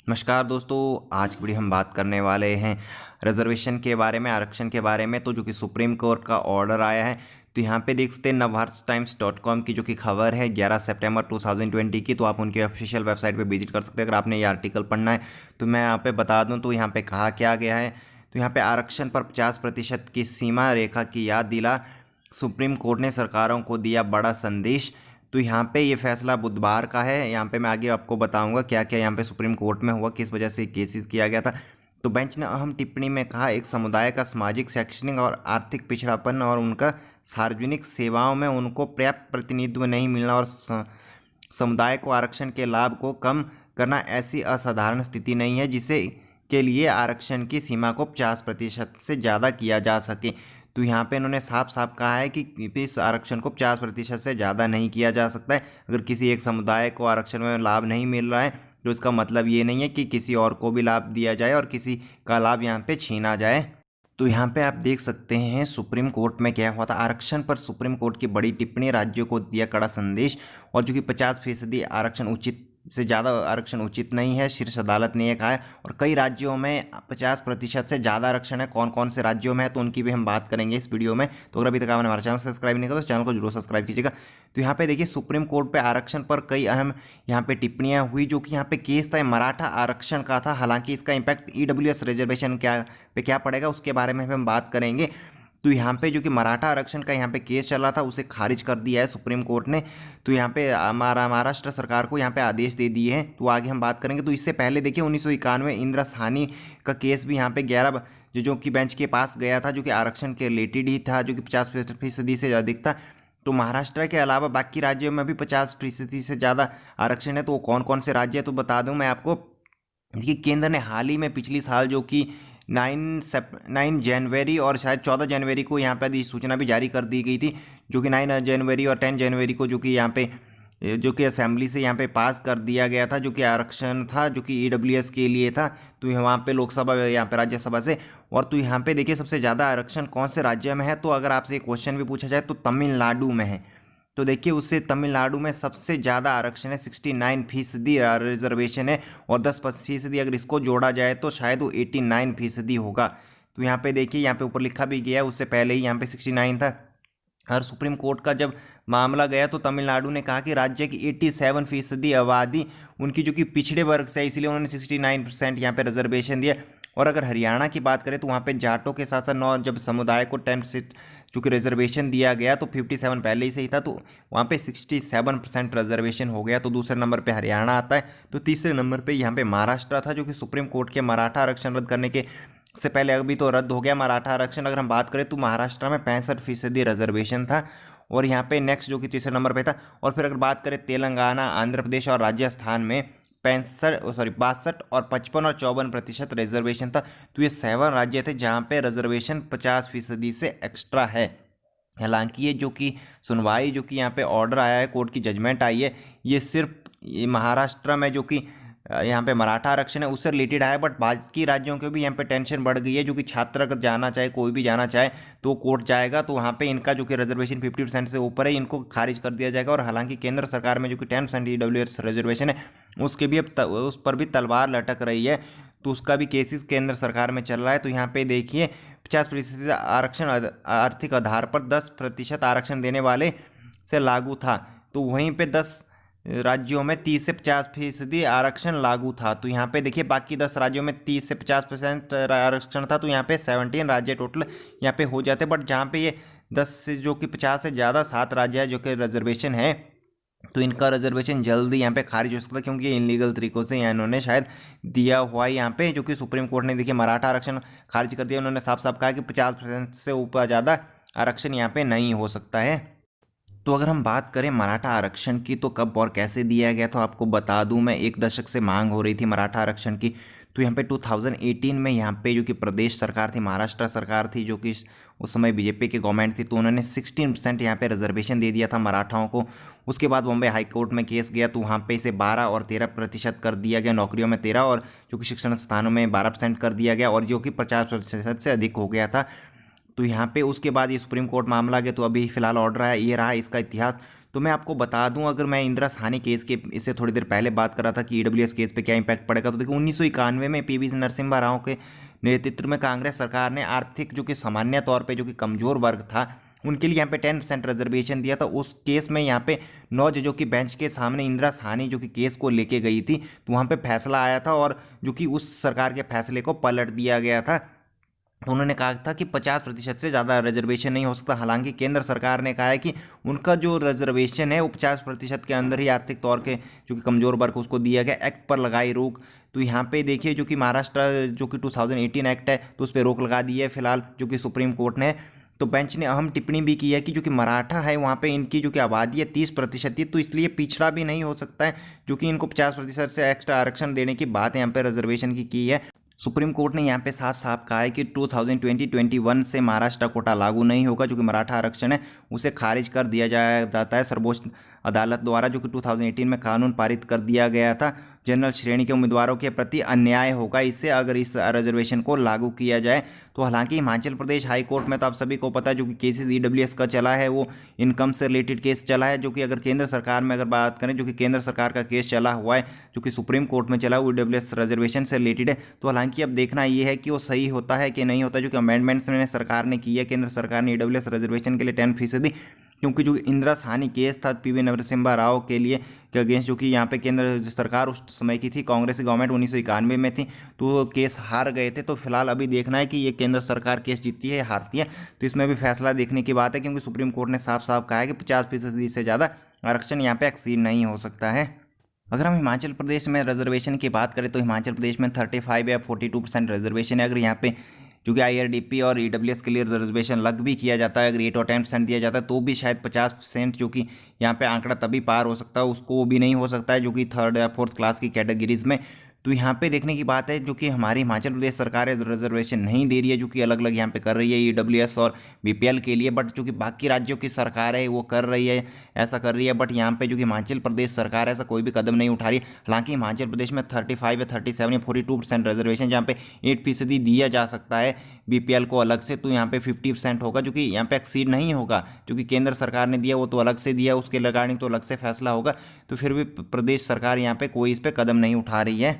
नमस्कार दोस्तों। आज की वीडियो हम बात करने वाले हैं रिजर्वेशन के बारे में, आरक्षण के बारे में। तो जो कि सुप्रीम कोर्ट का ऑर्डर आया है, तो यहाँ पे देख सकते हैं navharshtimes.com की जो कि खबर है 11 सितंबर 2020 की। तो आप उनकी ऑफिशियल वेबसाइट पे विजिट कर सकते हैं अगर आपने ये आर्टिकल पढ़ना है। तो मैं यहाँ पे बता दूँ तो यहाँ पे कहा क्या गया है। तो यहाँ पे आरक्षण पर 50% की सीमा रेखा की याद दिला सुप्रीम कोर्ट ने सरकारों को दिया बड़ा संदेश। तो यहाँ पे ये फैसला बुधवार का है। यहाँ पे मैं आगे आपको बताऊंगा क्या क्या यहाँ पे सुप्रीम कोर्ट में हुआ, किस वजह से केसेस किया गया था। तो बेंच ने अहम टिप्पणी में कहा, एक समुदाय का सामाजिक, शैक्षणिक और आर्थिक पिछड़ापन और उनका सार्वजनिक सेवाओं में उनको पर्याप्त प्रतिनिधित्व नहीं मिलना और समुदाय को आरक्षण के लाभ को कम करना ऐसी असाधारण स्थिति नहीं है जिसे के लिए आरक्षण की सीमा को 50% से ज़्यादा किया जा सके। तो यहाँ पे इन्होंने साफ साफ कहा है कि इस आरक्षण को 50% से ज़्यादा नहीं किया जा सकता है। अगर किसी एक समुदाय को आरक्षण में लाभ नहीं मिल रहा है तो इसका मतलब ये नहीं है कि किसी और को भी लाभ दिया जाए और किसी का लाभ यहाँ पे छीना जाए। तो यहाँ पे आप देख सकते हैं सुप्रीम कोर्ट में क्या हुआ था। आरक्षण पर सुप्रीम कोर्ट की बड़ी टिप्पणी, राज्यों को दिया कड़ा संदेश। और जो कि 50% आरक्षण उचित से ज़्यादा आरक्षण उचित नहीं है, शीर्ष अदालत ने यह कहा है। और कई राज्यों में 50% से ज़्यादा आरक्षण है। कौन कौन से राज्यों में है तो उनकी भी हम बात करेंगे इस वीडियो में। तो अगर अभी तक आपने हमारा चैनल सब्सक्राइब नहीं करा तो चैनल को जरूर सब्सक्राइब कीजिएगा। तो यहाँ पे देखिए सुप्रीम कोर्ट पे आरक्षण पर कई अहम यहाँ पे टिप्पणियाँ हुई। जो कि यहाँ पे केस था मराठा आरक्षण का था। हालांकि इसका इम्पैक्ट ईडब्ल्यूएस रिजर्वेशन क्या पड़ेगा उसके बारे में हम बात करेंगे। तो यहाँ पे जो कि मराठा आरक्षण का यहाँ पे केस चल रहा था उसे खारिज कर दिया है सुप्रीम कोर्ट ने। तो यहाँ पे महाराष्ट्र सरकार को यहाँ पे आदेश दे दिए हैं। तो आगे हम बात करेंगे। तो इससे पहले देखिए 1991 इंदिरा साहनी का केस भी यहाँ पे 11 जो कि बेंच के पास गया था, जो कि आरक्षण के रिलेटेड ही था, जो कि 50% से अधिक था। तो महाराष्ट्र के अलावा बाकी राज्यों में भी 50% से ज़्यादा आरक्षण है। तो वो कौन कौन से राज्य है तो बता दूँ मैं आपको। देखिए केंद्र ने हाल ही में पिछली साल जो कि 9 जनवरी और शायद 14 जनवरी को यहाँ पर अधिसूचना भी जारी कर दी गई थी। जो कि 9 जनवरी और 10 जनवरी को जो कि यहाँ पे जो कि असेंबली से यहाँ पे पास कर दिया गया था, जो कि आरक्षण था, जो कि ईडब्ल्यूएस के लिए था। तो वहाँ पे लोकसभा, यहाँ पे राज्यसभा से। और तो यहाँ पे देखिए सबसे ज़्यादा आरक्षण कौन से राज्य में है। तो अगर आपसे क्वेश्चन भी पूछा जाए तो तमिलनाडु में है। तो देखिए उससे तमिलनाडु में सबसे ज़्यादा आरक्षण है, 69% रिजर्वेशन है। और 10% अगर इसको जोड़ा जाए तो शायद वो 89% होगा। तो यहाँ पे देखिए यहाँ पे ऊपर लिखा भी गया है, उससे पहले ही यहाँ पे 69 था। और सुप्रीम कोर्ट का जब मामला गया तो तमिलनाडु ने कहा कि राज्य की 87% आबादी उनकी जो कि पिछड़े वर्ग से है, इसलिए उन्होंने 69% यहाँ पे रिजर्वेशन दिया। और अगर हरियाणा की बात करें तो वहाँ पे जाटों के साथ साथ 9 जब समुदाय को 10 चूँकि रिजर्वेशन दिया गया तो 57 पहले ही से ही था, तो वहाँ पे 67% रिजर्वेशन हो गया। तो दूसरे नंबर पे हरियाणा आता है। तो तीसरे नंबर पे यहाँ पे महाराष्ट्र था, जो कि सुप्रीम कोर्ट के मराठा आरक्षण रद्द करने के से पहले अभी तो रद्द हो गया मराठा आरक्षण। अगर हम बात करें तो महाराष्ट्र में 65% रिजर्वेशन था। और यहाँ पे नेक्स्ट जो कि तीसरे नंबर पे था। और फिर अगर बात करें तेलंगाना, आंध्र प्रदेश और राजस्थान में 62 और 55 और 54% रिजर्वेशन था। तो ये 7 राज्य थे जहाँ पे रिजर्वेशन 50% से एक्स्ट्रा है। हालांकि ये जो कि सुनवाई, जो कि यहाँ पे ऑर्डर आया है, कोर्ट की जजमेंट आई है, ये सिर्फ ये महाराष्ट्र में जो कि यहाँ पे मराठा आरक्षण है उससे रिलेटेड है। बट बाकी राज्यों के भी यहाँ पे टेंशन बढ़ गई है। जो कि छात्र अगर जाना चाहे, कोई भी जाना चाहे तो कोर्ट जाएगा तो वहाँ पे इनका जो कि रिजर्वेशन 50% से ऊपर है, इनको खारिज कर दिया जाएगा। और हालांकि केंद्र सरकार में जो कि 10% ईडब्ल्यूएस रिजर्वेशन है उसके भी अब उस पर भी तलवार लटक रही है। तो उसका भी केसेस केंद्र सरकार में चल रहा है। तो यहाँ पे देखिए 50% आरक्षण आर्थिक आधार पर 10% आरक्षण देने वाले से लागू था। तो वहीं पे 10 राज्यों में 30 से 50% आरक्षण लागू था। तो यहाँ पे देखिए बाकी 10 राज्यों में 30 से 50% आरक्षण था। तो यहाँ पे 17 राज्य टोटल यहाँ पे हो जाते। बट जहाँ पे ये 10 से जो कि 50 से ज़्यादा 7 राज्य है जो कि रिजर्वेशन है, तो इनका रिजर्वेशन जल्दी यहाँ पे खारिज हो सकता है, क्योंकि ये इनलीगल तरीक़ों से इन्होंने शायद दिया हुआ है यहाँ पे। जो कि सुप्रीम कोर्ट ने देखिए मराठा आरक्षण खारिज कर दिया। उन्होंने साफ साफ कहा कि 50% से ऊपर ज़्यादा आरक्षण यहाँ पे नहीं हो सकता है। तो अगर हम बात करें मराठा आरक्षण की तो कब और कैसे दिया गया, तो आपको बता दूं मैं, 1 दशक से मांग हो रही थी मराठा आरक्षण की। तो यहाँ पे 2018 में यहाँ पे जो कि प्रदेश सरकार थी, महाराष्ट्र सरकार थी, जो कि उस समय बीजेपी की गवर्नमेंट थी, तो उन्होंने 16% यहाँ पे रिजर्वेशन दे दिया था मराठाओं को। उसके बाद बॉम्बे हाई कोर्ट में केस गया तो वहाँ पे इसे 12 और 13% कर दिया गया, नौकरियों में 13 और जो कि शिक्षण संस्थानों में 12% कर दिया गया, और जो कि 50% से अधिक हो गया था। तो यहाँ पे उसके बाद ये सुप्रीम कोर्ट मामला गया, तो अभी फिलहाल ऑर्डर आया, ये रहा इसका इतिहास। तो मैं आपको बता दूं, अगर मैं इंदिरा साहनी केस के इससे थोड़ी देर पहले बात कर रहा था कि ईडब्ल्यूएस केस पे क्या इंपैक्ट पड़ेगा, तो देखो 1991 में पीवी नरसिम्हा राव के नेतृत्व में कांग्रेस सरकार ने आर्थिक जो कि सामान्य तौर पे जो कि कमजोर वर्ग था उनके लिए यहाँ पे 10% रिजर्वेशन दिया था। उस केस में यहाँ पे 9 जजों की बेंच के सामने इंदिरा साहनी जो कि केस को लेके गई थी, तो वहाँ पे फैसला आया था और जो कि उस सरकार के फैसले को पलट दिया गया था। उन्होंने कहा था कि 50% से ज़्यादा रिजर्वेशन नहीं हो सकता। हालांकि केंद्र सरकार ने कहा है कि उनका जो रिजर्वेशन है वो 50% के अंदर ही आर्थिक तौर के जो कि कमज़ोर वर्ग उसको दिया गया। एक्ट पर लगाई रोक, तो यहाँ पे देखिए जो कि महाराष्ट्र जो कि 2018 एक्ट है तो उस पर रोक लगा दी है फिलहाल जो कि सुप्रीम कोर्ट ने। तो बेंच ने अहम टिप्पणी भी की है कि जो कि मराठा है वहाँ पे इनकी जो कि आबादी है 30% है, तो इसलिए पिछड़ा भी नहीं हो सकता है, जो कि इनको 50% से एक्स्ट्रा आरक्षण देने की बात यहाँ पे रिजर्वेशन की है। सुप्रीम कोर्ट ने यहाँ पे साफ साफ कहा है कि 2020-21 से महाराष्ट्र कोटा लागू नहीं होगा। जो कि मराठा आरक्षण है उसे खारिज कर दिया जाता है सर्वोच्च अदालत द्वारा, जो कि 2018 में कानून पारित कर दिया गया था। जनरल श्रेणी के उम्मीदवारों के प्रति अन्याय होगा इससे अगर इस रिजर्वेशन को लागू किया जाए। तो हालांकि हिमाचल प्रदेश हाई कोर्ट में तो आप सभी को पता है जो कि केसेस ईडब्ल्यूएस का चला है वो इनकम से रिलेटेड केस चला है। जो कि अगर केंद्र सरकार में अगर बात करें, जो कि केंद्र सरकार का केस चला हुआ है जो कि सुप्रीम कोर्ट में चला हुआ ईडब्ल्यूएस रिजर्वेशन से रिलेटेड है। तो हालांकि अब देखना ये है कि वो सही होता है कि नहीं होता। जो कि अमेंडमेंट्स ने सरकार ने की है, केंद्र सरकार ने ईडब्ल्यूएस रिजर्वेशन के लिए 10%, क्योंकि जो इंदिरा साहनी केस था पीवी नरसिम्हा राव के लिए के अगेंस्ट, जो कि यहाँ पे केंद्र सरकार उस समय की थी, कांग्रेस की गवर्नमेंट 1991 में थी, तो केस हार गए थे। तो फिलहाल अभी देखना है कि ये केंद्र सरकार केस जीतती है या हारती है, तो इसमें भी फैसला देखने की बात है, क्योंकि सुप्रीम कोर्ट ने साफ साफ कहा है कि 50% से ज़्यादा आरक्षण यहाँ पे एक्सीड नहीं हो सकता है। अगर हम हिमाचल प्रदेश में रिजर्वेशन की बात करें तो हिमाचल प्रदेश में 35 या 42% रिजर्वेशन है। अगर यहाँ पे जो कि आईआरडीपी और ईडब्ल्यूएस के लिए रिजर्वेशन लग भी किया जाता है, अगर 8 और 10% दिया जाता है तो भी शायद 50% जो कि यहाँ पे आंकड़ा तभी पार हो सकता है, उसको वो भी नहीं हो सकता है जो कि 3rd या 4th क्लास की कैटेगरीज में। तो यहाँ पे देखने की बात है जो कि हमारी हिमाचल प्रदेश सरकार है रिजर्वेशन नहीं दे रही है, जो कि अलग अलग यहाँ पे कर रही है ईडब्ल्यूएस और बीपीएल के लिए, बट जो कि बाकी राज्यों की सरकार है वो कर रही है, ऐसा कर रही है। बट यहाँ पे जो कि हिमाचल प्रदेश सरकार ऐसा कोई भी कदम नहीं उठा रही। हालांकि हिमाचल प्रदेश में 35 या 37 या 42% रिजर्वेशन जहाँ पे 8% दिया जा सकता है बीपीएल को अलग से, तो यहाँ पे 50% होगा जो कि यहाँ पे एक्सीड नहीं होगा। जो कि केंद्र सरकार ने दिया वो तो अलग से दिया, उसके रिगार्डिंग तो अलग से फैसला होगा। तो फिर भी प्रदेश सरकार यहाँ पे कोई इस पर कदम नहीं उठा रही है।